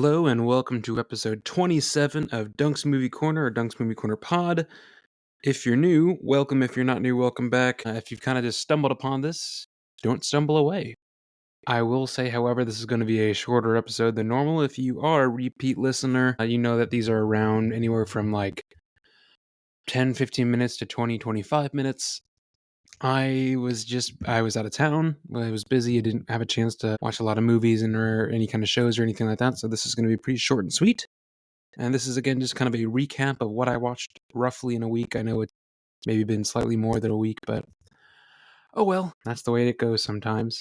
Hello and welcome to episode 27 of Dunk's Movie Corner or Dunk's Movie Corner Pod. If you're new, welcome. If you're not new, welcome back. If you've kind of just stumbled upon this, don't stumble away. I will say, however, this is going to be a shorter episode than normal. If you are a repeat listener, you know that these are around anywhere from like 10, 15 minutes to 20, 25 minutes. I was out of town. I was busy. I didn't have a chance to watch a lot of movies or any kind of shows or anything like that. So this is going to be pretty short and sweet. And this is, again, just kind of a recap of what I watched roughly in a week. I know it's maybe been slightly more than a week, but oh well, that's the way it goes sometimes.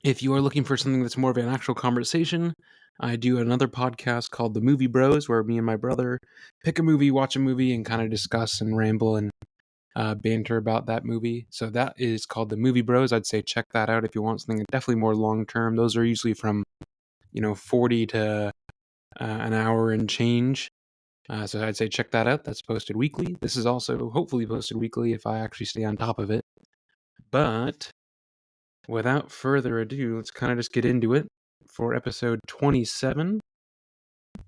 If you are looking for something that's more of an actual conversation, I do another podcast called The Movie Bros, where me and my brother pick a movie, watch a movie, and kind of discuss and ramble and banter about that movie. So that is called The Movie Bros. I'd say check that out if you want something definitely more long-term. Those are usually from, 40 to an hour and change. So I'd say check that out. That's posted weekly. This is also hopefully posted weekly if I actually stay on top of it. But without further ado, let's kind of just get into it. For episode 27,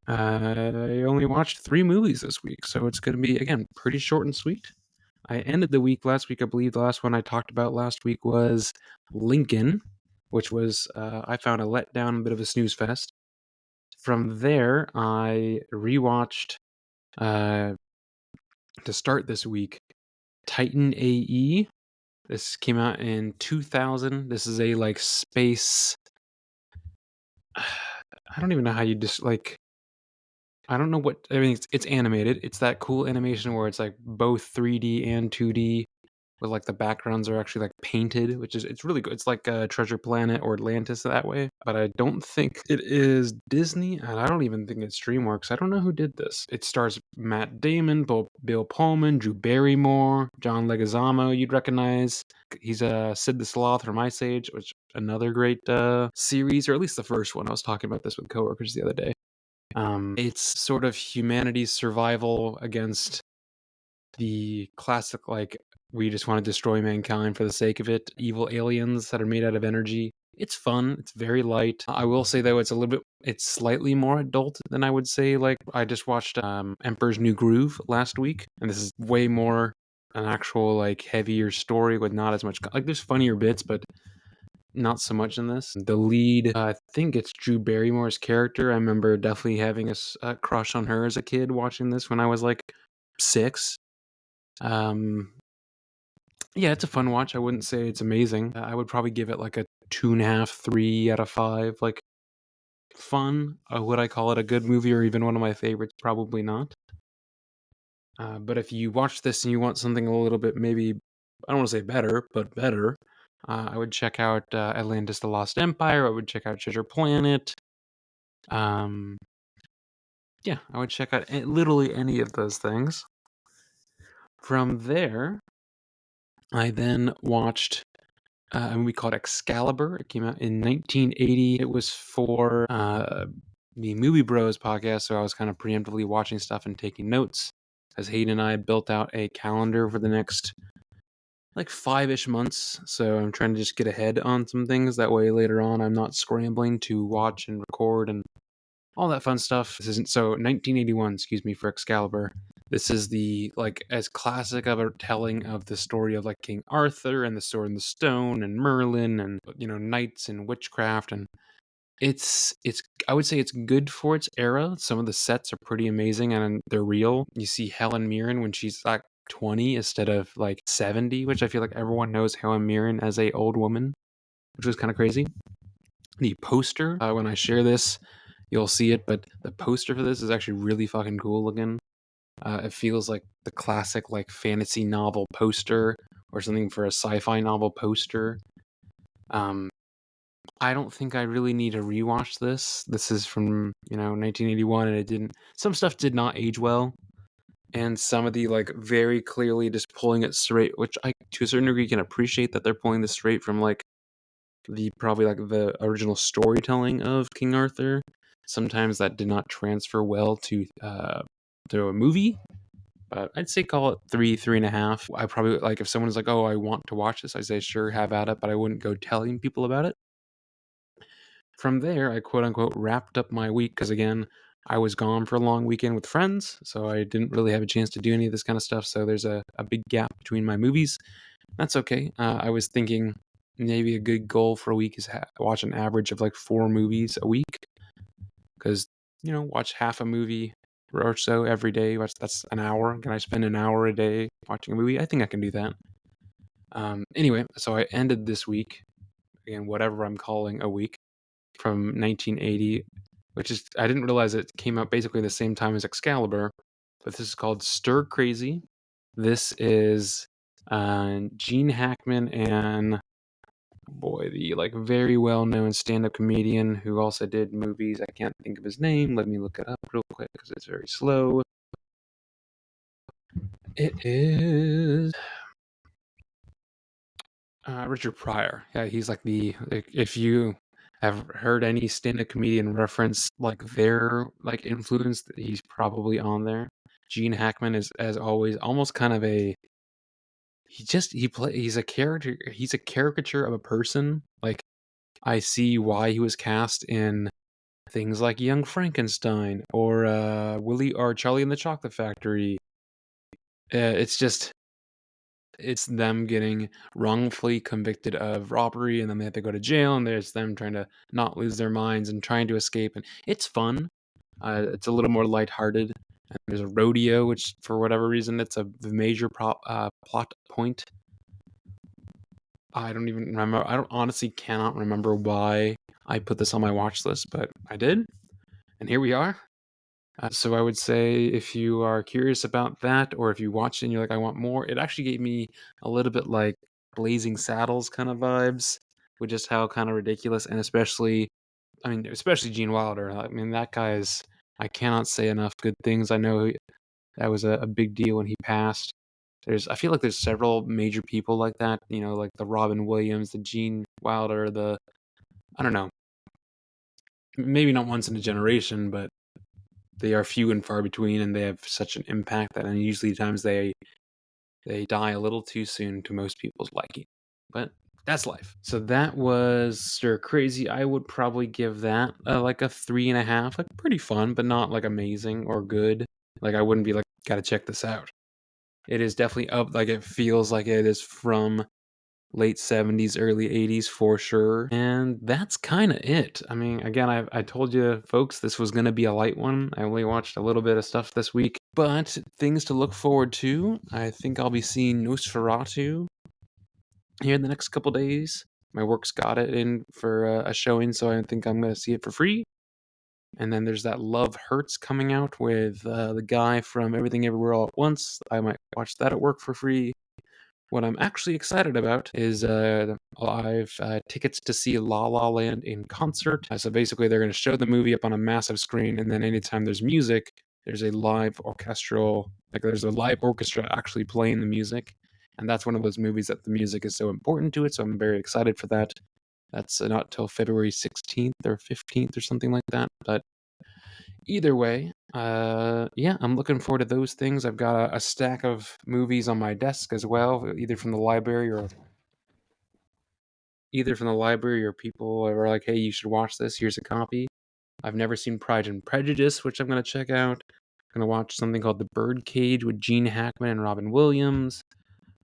I only watched 3 movies this week, so it's going to be, again, pretty short and sweet. I ended the week last week. I believe the last one I talked about last week was Lincoln, which was, I found a letdown, a bit of a snooze fest. From there, I rewatched, to start this week, Titan AE. This came out in 2000. This is a space. I don't even know how you just I don't know what. I mean, it's animated. It's that cool animation where it's like both 3D and 2D, with the backgrounds are actually painted, it's really good. It's like Treasure Planet or Atlantis that way, but I don't think it is Disney, and I don't even think it's DreamWorks. I don't know who did this. It stars Matt Damon, Bill Pullman, Drew Barrymore, John Leguizamo. You'd recognize. He's Sid the Sloth from Ice Age, which another great series, or at least the first one. I was talking about this with coworkers the other day. It's sort of humanity's survival against the classic, we just want to destroy mankind for the sake of it, evil aliens that are made out of energy. It's fun. It's very light. I will say, though, it's slightly more adult than I would say. I just watched Emperor's New Groove last week, and this is way more an actual, heavier story with not as much, there's funnier bits, but not so much in this. The lead, I think it's Drew Barrymore's character. I remember definitely having a crush on her as a kid watching this when I was 6. Yeah, it's a fun watch. I wouldn't say it's amazing. I would probably give it a 2.5, 3 out of 5. Fun. Would I call it a good movie or even one of my favorites? Probably not. But if you watch this and you want something a little bit, maybe, I don't want to say better, but better, I would check out Atlantis: The Lost Empire. I would check out Treasure Planet. Yeah, I would check out literally any of those things. From there, I then watched a movie called Excalibur. It came out in 1980. It was for the Movie Bros podcast, so I was kind of preemptively watching stuff and taking notes, as Hayden and I built out a calendar for the next 5-ish months. So I'm trying to just get ahead on some things. That way later on I'm not scrambling to watch and record and all that fun stuff. This isn't so 1981, excuse me, for Excalibur. This is the as classic of a telling of the story of King Arthur and the Sword and the Stone and Merlin and knights and witchcraft, and it's I would say it's good for its era. Some of the sets are pretty amazing and they're real. You see Helen Mirren when she's 20 instead of 70, which I feel like everyone knows Helen Mirren as a old woman, which was kind of crazy. The poster, when I share this, you'll see it, but the poster for this is actually really fucking cool looking. It feels like the classic fantasy novel poster or something for a sci-fi novel poster. I don't think I really need to rewatch this. This is from 1981, and some stuff did not age well, and some of the very clearly just pulling it straight, which I to a certain degree can appreciate that they're pulling this straight from the original storytelling of King Arthur. Sometimes that did not transfer well to a movie, but I'd say call it 3.5. I probably if someone's I want to watch this, I say sure, have at it, but I wouldn't go telling people about it. from there, I quote unquote wrapped up my week because, again, I was gone for a long weekend with friends, so I didn't really have a chance to do any of this kind of stuff. So there's a big gap between my movies. That's okay. I was thinking maybe a good goal for a week is watch an average of like 4 movies a week because, watch half a movie or so every day. That's an hour. Can I spend an hour a day watching a movie? I think I can do that. Anyway, so I ended this week, again, whatever I'm calling a week, from 1980, which is, I didn't realize it came out basically the same time as Excalibur, but this is called Stir Crazy. This is Gene Hackman and, the like very well-known stand-up comedian who also did movies. I can't think of his name. Let me look it up real quick because it's very slow. It is Richard Pryor. Yeah, he's like if you have heard any stand-up comedian reference like their like influence, he's probably on there. Gene Hackman is, as always, almost kind of he's a character. He's a caricature of a person. Like, I see why he was cast in things like Young Frankenstein or Willie or Charlie and the Chocolate Factory. It's them getting wrongfully convicted of robbery, and then they have to go to jail, and there's them trying to not lose their minds and trying to escape, and it's fun. It's a little more lighthearted. And there's a rodeo, which for whatever reason it's a major plot point. I don't even remember. I don't honestly cannot remember why I put this on my watch list, but I did, and here we are. So I would say if you are curious about that, or if you watch it and you're like, I want more, it actually gave me a little bit like Blazing Saddles kind of vibes, with just how kind of ridiculous, and especially Gene Wilder. I mean, that guy is, I cannot say enough good things. I know that was a big deal when he passed. I feel like there's several major people like that, like the Robin Williams, the Gene Wilder, I don't know, maybe not once in a generation, but they are few and far between, and they have such an impact that usually times they die a little too soon to most people's liking. But that's life. So that was Stir Crazy. I would probably give that like a 3.5. Like, pretty fun, but not like amazing or good. Like, I wouldn't be like, gotta check this out. It is definitely up. Like, it feels like it is from late 70s, early 80s for sure. And that's kind of it. I mean, again, I told you folks this was going to be a light one. I only watched a little bit of stuff this week, but things to look forward to. I think I'll be seeing Nosferatu here in the next couple days. My work's got it in for a showing, so I think I'm going to see it for free. And then there's that Love Hurts coming out with the guy from Everything Everywhere All at Once. I might watch that at work for free. What I'm actually excited about is I've tickets to see La La Land in concert. So basically, they're going to show the movie up on a massive screen, and then anytime there's music, there's a live there's a live orchestra actually playing the music. And that's one of those movies that the music is so important to it, so I'm very excited for that. That's not till February 16th or 15th or something like that, but either way, yeah, I'm looking forward to those things. I've got a stack of movies on my desk as well, either from the library or people are like, hey, you should watch this. Here's a copy. I've never seen Pride and Prejudice, which I'm going to check out. I'm going to watch something called The Birdcage with Gene Hackman and Robin Williams.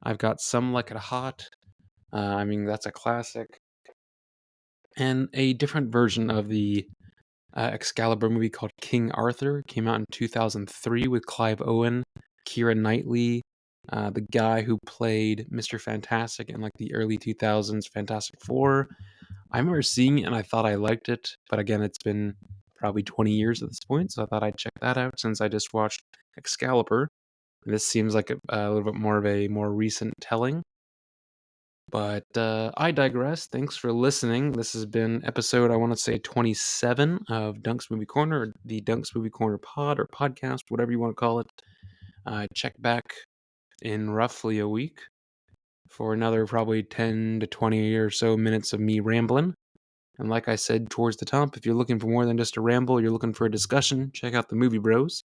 I've got Some Like It Hot. That's a classic. And a different version of the Excalibur movie called King Arthur. Came out in 2003 with Clive Owen, Keira Knightley, the guy who played Mr. Fantastic in like the early 2000s Fantastic Four. I remember seeing it and I thought I liked it, but again, it's been probably 20 years at this point, so I thought I'd check that out since I just watched Excalibur. This seems like a little bit more of a more recent telling. But I digress. Thanks for listening. This has been episode, I want to say, 27 of Dunk's Movie Corner, or the Dunk's Movie Corner pod or podcast, whatever you want to call it. Check back in roughly a week for another probably 10 to 20 or so minutes of me rambling. And like I said towards the top, if you're looking for more than just a ramble, you're looking for a discussion, check out the Movie Bros.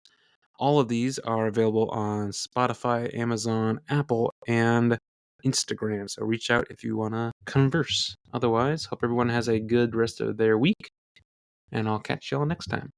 All of these are available on Spotify, Amazon, Apple, and Instagram. So reach out if you want to converse. Otherwise, hope everyone has a good rest of their week. and I'll catch y'all next time.